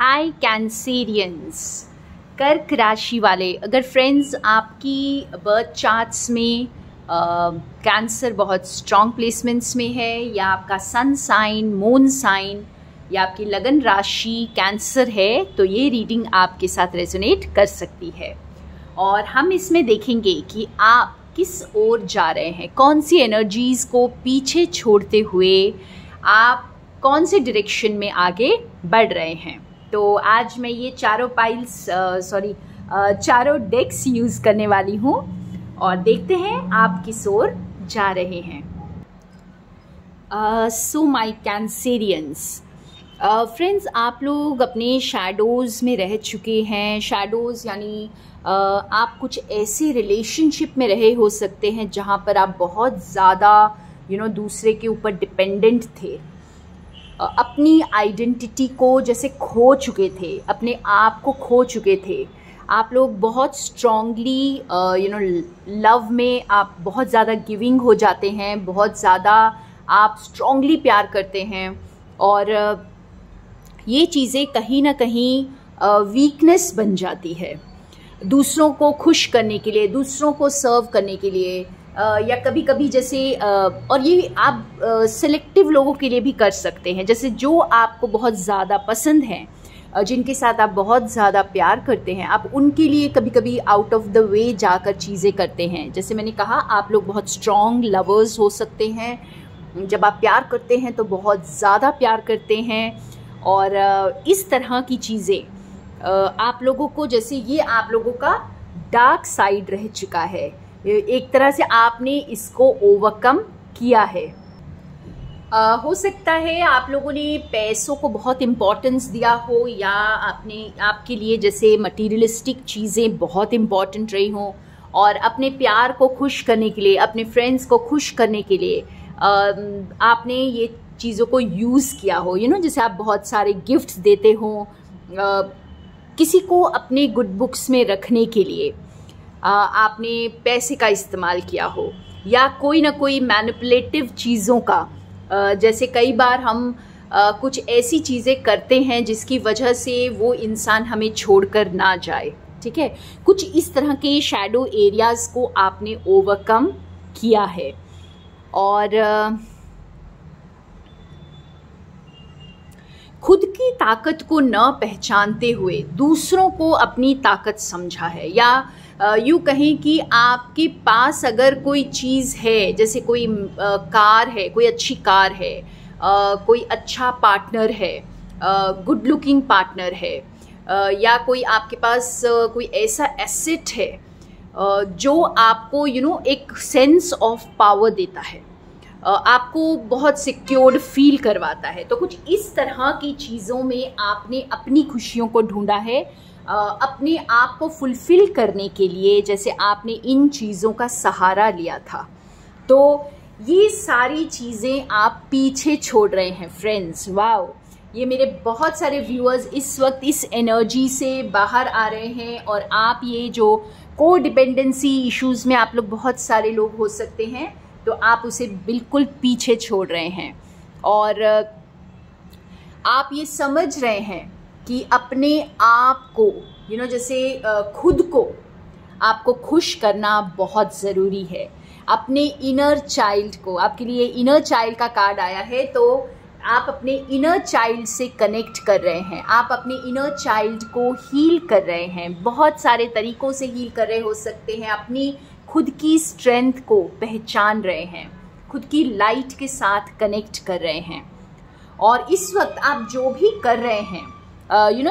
हाय Cancerians, कर्क राशि वाले, अगर फ्रेंड्स आपकी बर्थ चार्ट्स में कैंसर बहुत स्ट्रॉन्ग प्लेसमेंट्स में है, या आपका सन साइन, मून साइन, या आपकी लगन राशि कैंसर है, तो ये रीडिंग आपके साथ रेजोनेट कर सकती है। और हम इसमें देखेंगे कि आप किस ओर जा रहे हैं, कौन सी एनर्जीज़ को पीछे छोड़ते हुए आप कौन से डायरेक्शन में आगे बढ़ रहे हैं। तो आज मैं ये चारों डेक्स यूज़ करने वाली हूँ और देखते हैं आप किस ओर जा रहे हैं। सो माय कैंसेरियंस फ्रेंड्स, आप लोग अपने शैडोज़ में रह चुके हैं। शैडोज़ यानी आप कुछ ऐसे रिलेशनशिप में रहे हो सकते हैं जहाँ पर आप बहुत ज़्यादा दूसरे के ऊपर डिपेंडेंट थे, अपनी आइडेंटिटी को जैसे खो चुके थे, अपने आप को खो चुके थे। आप लोग बहुत स्ट्रांगली लव में आप बहुत ज़्यादा गिविंग हो जाते हैं, बहुत ज़्यादा आप स्ट्रांगली प्यार करते हैं, और ये चीज़ें कहीं ना कहीं वीकनेस बन जाती है दूसरों को खुश करने के लिए, दूसरों को सर्व करने के लिए, या कभी कभी जैसे और ये आप सिलेक्टिव लोगों के लिए भी कर सकते हैं, जैसे जो आपको बहुत ज़्यादा पसंद हैं, जिनके साथ आप बहुत ज़्यादा प्यार करते हैं, आप उनके लिए कभी कभी आउट ऑफ द वे जाकर चीज़ें करते हैं। जैसे मैंने कहा, आप लोग बहुत स्ट्रॉन्ग लवर्स हो सकते हैं। जब आप प्यार करते हैं तो बहुत ज़्यादा प्यार करते हैं, और इस तरह की चीज़ें आप लोगों को, जैसे ये आप लोगों का डार्क साइड रह चुका है, एक तरह से आपने इसको ओवरकम किया है। हो सकता है आप लोगों ने पैसों को बहुत इम्पोर्टेंस दिया हो, या आपके लिए जैसे मटीरियलिस्टिक चीज़ें बहुत इम्पोर्टेंट रही हों, और अपने प्यार को खुश करने के लिए, अपने फ्रेंड्स को खुश करने के लिए आपने ये चीज़ों को यूज़ किया हो। जैसे आप बहुत सारे गिफ्ट्स देते हो किसी को अपने गुड बुक्स में रखने के लिए, आपने पैसे का इस्तेमाल किया हो, या कोई ना कोई मैनिपुलेटिव चीज़ों का, जैसे कई बार हम कुछ ऐसी चीज़ें करते हैं जिसकी वजह से वो इंसान हमें छोड़कर ना जाए। ठीक है, कुछ इस तरह के शैडो एरियाज़ को आपने ओवरकम किया है, और खुद की ताकत को न पहचानते हुए दूसरों को अपनी ताकत समझा है, या यूँ कहें कि आपके पास अगर कोई चीज़ है, जैसे कोई कार है, कोई अच्छी कार है, कोई अच्छा पार्टनर है, गुड लुकिंग पार्टनर है, या कोई आपके पास कोई ऐसा एसेट है जो आपको एक सेंस ऑफ पावर देता है, आपको बहुत सिक्योर्ड फील करवाता है। तो कुछ इस तरह की चीज़ों में आपने अपनी खुशियों को ढूंढा है, अपने आप को फुलफिल करने के लिए, जैसे आपने इन चीज़ों का सहारा लिया था। तो ये सारी चीज़ें आप पीछे छोड़ रहे हैं फ्रेंड्स। वाओ, ये मेरे बहुत सारे व्यूअर्स इस वक्त इस एनर्जी से बाहर आ रहे हैं, और आप ये जो को डिपेंडेंसी इश्यूज़ में आप लोग बहुत सारे लोग हो सकते हैं, तो आप उसे बिल्कुल पीछे छोड़ रहे हैं, और आप ये समझ रहे हैं कि अपने आप को जैसे खुद को आपको खुश करना बहुत ज़रूरी है। अपने इनर चाइल्ड को, आपके लिए इनर चाइल्ड का कार्ड आया है, तो आप अपने इनर चाइल्ड से कनेक्ट कर रहे हैं, आप अपने इनर चाइल्ड को हील कर रहे हैं, बहुत सारे तरीक़ों से हील कर रहे हो सकते हैं। अपनी खुद की स्ट्रेंथ को पहचान रहे हैं, खुद की लाइट के साथ कनेक्ट कर रहे हैं, और इस वक्त आप जो भी कर रहे हैं,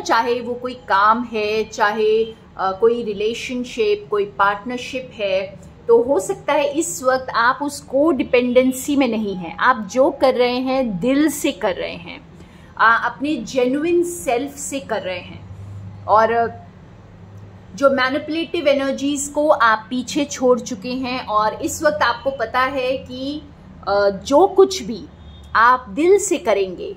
चाहे वो कोई काम है, चाहे कोई रिलेशनशिप, कोई पार्टनरशिप है, तो हो सकता है इस वक्त आप उसको डिपेंडेंसी में नहीं हैं। आप जो कर रहे हैं दिल से कर रहे हैं, अपने जेन्युइन सेल्फ से कर रहे हैं, और जो मैनिपुलेटिव एनर्जीज़ को आप पीछे छोड़ चुके हैं, और इस वक्त आपको पता है कि जो कुछ भी आप दिल से करेंगे,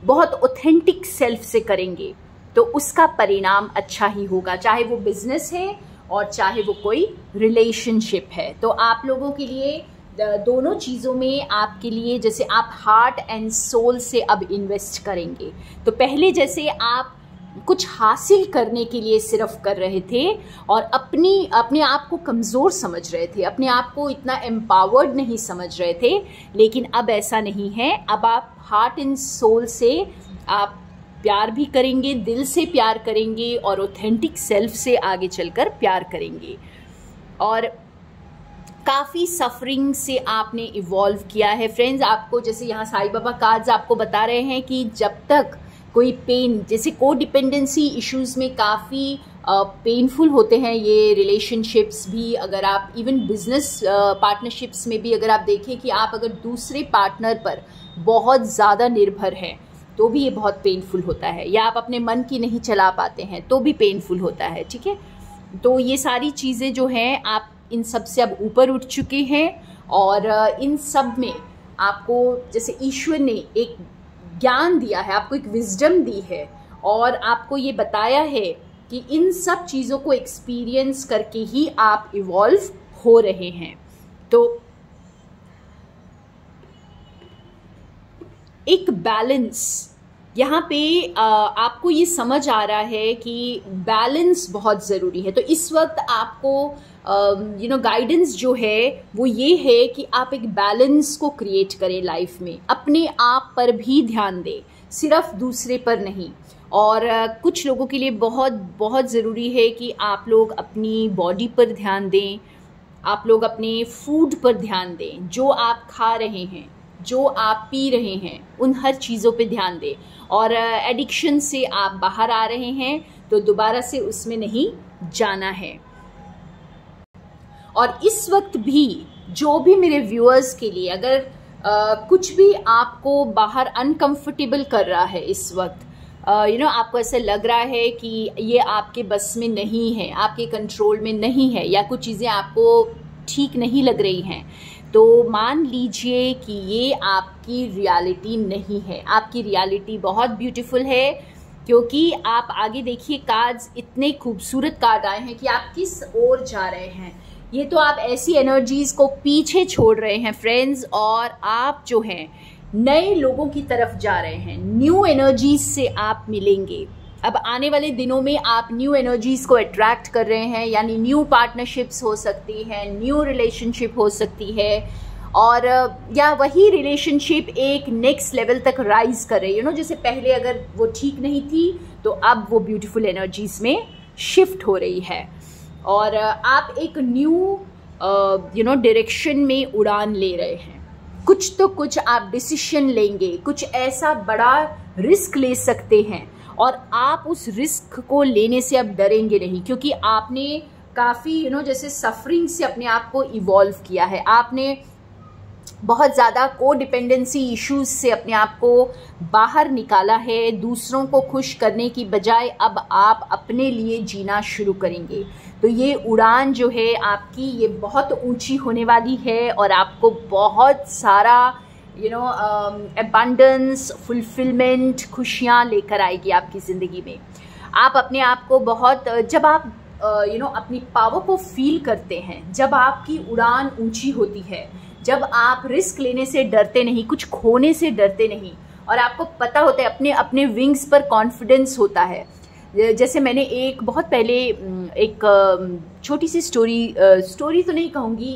बहुत ऑथेंटिक सेल्फ से करेंगे, तो उसका परिणाम अच्छा ही होगा, चाहे वो बिजनेस है और चाहे वो कोई रिलेशनशिप है। तो आप लोगों के लिए दोनों चीज़ों में आपके लिए, जैसे आप हार्ट एंड सोल से अब इन्वेस्ट करेंगे। तो पहले जैसे आप कुछ हासिल करने के लिए सिर्फ कर रहे थे और अपने आप को कमज़ोर समझ रहे थे, अपने आप को इतना एम्पावर्ड नहीं समझ रहे थे, लेकिन अब ऐसा नहीं है। अब आप हार्ट एंड सोल से आप प्यार भी करेंगे, दिल से प्यार करेंगे और ऑथेंटिक सेल्फ से आगे चलकर प्यार करेंगे। और काफ़ी सफरिंग से आपने इवॉल्व किया है फ्रेंड्स। आपको जैसे यहाँ साईं बाबा कार्ड्स आपको बता रहे हैं कि जब तक कोई पेन, जैसे को डिपेंडेंसी इश्यूज़ में काफ़ी पेनफुल होते हैं ये रिलेशनशिप्स भी, अगर आप इवन बिजनेस पार्टनरशिप्स में भी अगर आप देखें कि आप अगर दूसरे पार्टनर पर बहुत ज़्यादा निर्भर हैं तो भी ये बहुत पेनफुल होता है, या आप अपने मन की नहीं चला पाते हैं तो भी पेनफुल होता है, ठीक है। तो ये सारी चीज़ें जो हैं आप इन सब से अब ऊपर उठ चुके हैं और इन सब में आपको जैसे ईश्वर ने एक ज्ञान दिया है, आपको एक विजडम दी है और आपको ये बताया है कि इन सब चीज़ों को एक्सपीरियंस करके ही आप इवॉल्व हो रहे हैं। तो एक बैलेंस यहाँ पे आपको ये समझ आ रहा है कि बैलेंस बहुत ज़रूरी है। तो इस वक्त आपको गाइडेंस जो है वो ये है कि आप एक बैलेंस को क्रिएट करें लाइफ में, अपने आप पर भी ध्यान दें, सिर्फ दूसरे पर नहीं। और कुछ लोगों के लिए बहुत बहुत ज़रूरी है कि आप लोग अपनी बॉडी पर ध्यान दें, आप लोग अपने फूड पर ध्यान दें, जो आप खा रहे हैं, जो आप पी रहे हैं, उन हर चीज़ों पे ध्यान दें। और एडिक्शन से आप बाहर आ रहे हैं तो दोबारा से उसमें नहीं जाना है। और इस वक्त भी जो भी मेरे व्यूअर्स के लिए अगर कुछ भी आपको बाहर अनकंफर्टेबल कर रहा है इस वक्त, आपको ऐसा लग रहा है कि ये आपके बस में नहीं है, आपके कंट्रोल में नहीं है, या कुछ चीज़ें आपको ठीक नहीं लग रही हैं, तो मान लीजिए कि ये आपकी रियलिटी नहीं है। आपकी रियलिटी बहुत ब्यूटीफुल है, क्योंकि आप आगे देखिए कार्ड्स, इतने खूबसूरत कार्ड आए हैं कि आप किस ओर जा रहे हैं। ये तो आप ऐसी एनर्जीज़ को पीछे छोड़ रहे हैं फ्रेंड्स, और आप जो हैं नए लोगों की तरफ जा रहे हैं, न्यू एनर्जीज से आप मिलेंगे। अब आने वाले दिनों में आप न्यू एनर्जीज को अट्रैक्ट कर रहे हैं, यानी न्यू पार्टनरशिप्स हो सकती हैं, न्यू रिलेशनशिप हो सकती है, और या वही रिलेशनशिप एक नेक्स्ट लेवल तक राइज कर रही है। जैसे पहले अगर वो ठीक नहीं थी तो अब वो ब्यूटीफुल एनर्जीज में शिफ्ट हो रही है, और आप एक न्यू डायरेक्शन में उड़ान ले रहे हैं। कुछ तो कुछ आप डिसीजन लेंगे, कुछ ऐसा बड़ा रिस्क ले सकते हैं, और आप उस रिस्क को लेने से अब डरेंगे नहीं, क्योंकि आपने काफ़ी जैसे सफरिंग से अपने आप को इवॉल्व किया है। आपने बहुत ज़्यादा को डिपेंडेंसी इश्यूज से अपने आप को बाहर निकाला है। दूसरों को खुश करने की बजाय अब आप अपने लिए जीना शुरू करेंगे। तो ये उड़ान जो है आपकी, ये बहुत ऊंची होने वाली है, और आपको बहुत सारा अबंडेंस, फुलफिलमेंट, खुशियाँ लेकर आएगी आपकी ज़िंदगी में। आप अपने आप को बहुत, जब आप अपनी पावर को फील करते हैं, जब आपकी उड़ान ऊंची होती है, जब आप रिस्क लेने से डरते नहीं, कुछ खोने से डरते नहीं, और आपको पता होता है, अपने अपने विंग्स पर कॉन्फिडेंस होता है। जैसे मैंने एक बहुत पहले एक छोटी सी स्टोरी तो नहीं कहूँगी,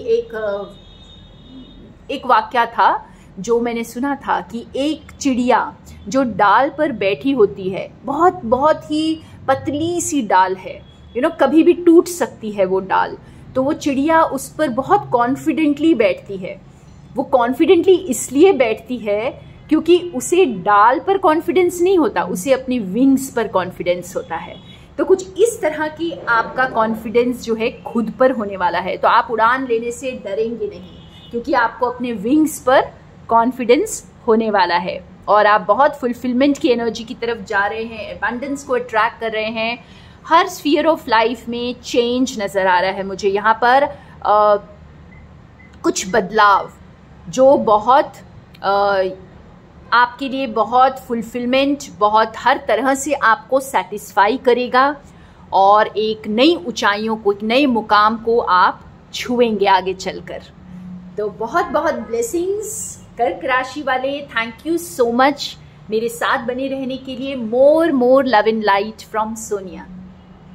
एक वाकया था जो मैंने सुना था कि एक चिड़िया जो डाल पर बैठी होती है, बहुत बहुत ही पतली सी डाल है, कभी भी टूट सकती है वो डाल, तो वो चिड़िया उस पर बहुत कॉन्फिडेंटली बैठती है। वो कॉन्फिडेंटली इसलिए बैठती है क्योंकि उसे डाल पर कॉन्फिडेंस नहीं होता, उसे अपनी विंग्स पर कॉन्फिडेंस होता है। तो कुछ इस तरह की आपका कॉन्फिडेंस जो है खुद पर होने वाला है। तो आप उड़ान लेने से डरेंगे नहीं, क्योंकि आपको अपने विंग्स पर कॉन्फिडेंस होने वाला है, और आप बहुत फुलफिलमेंट की एनर्जी की तरफ जा रहे हैं, अबंडेंस को अट्रैक्ट कर रहे हैं। हर स्फीयर ऑफ लाइफ में चेंज नज़र आ रहा है मुझे यहाँ पर। कुछ बदलाव जो बहुत आपके लिए बहुत फुलफिलमेंट, बहुत हर तरह से आपको सेटिस्फाई करेगा, और एक नई ऊंचाइयों को, एक नए मुकाम को आप छुएंगे आगे चलकर। तो बहुत बहुत ब्लेसिंग्स कर्क राशि वाले, थैंक यू सो मच मेरे साथ बने रहने के लिए। More love and light from Sonia.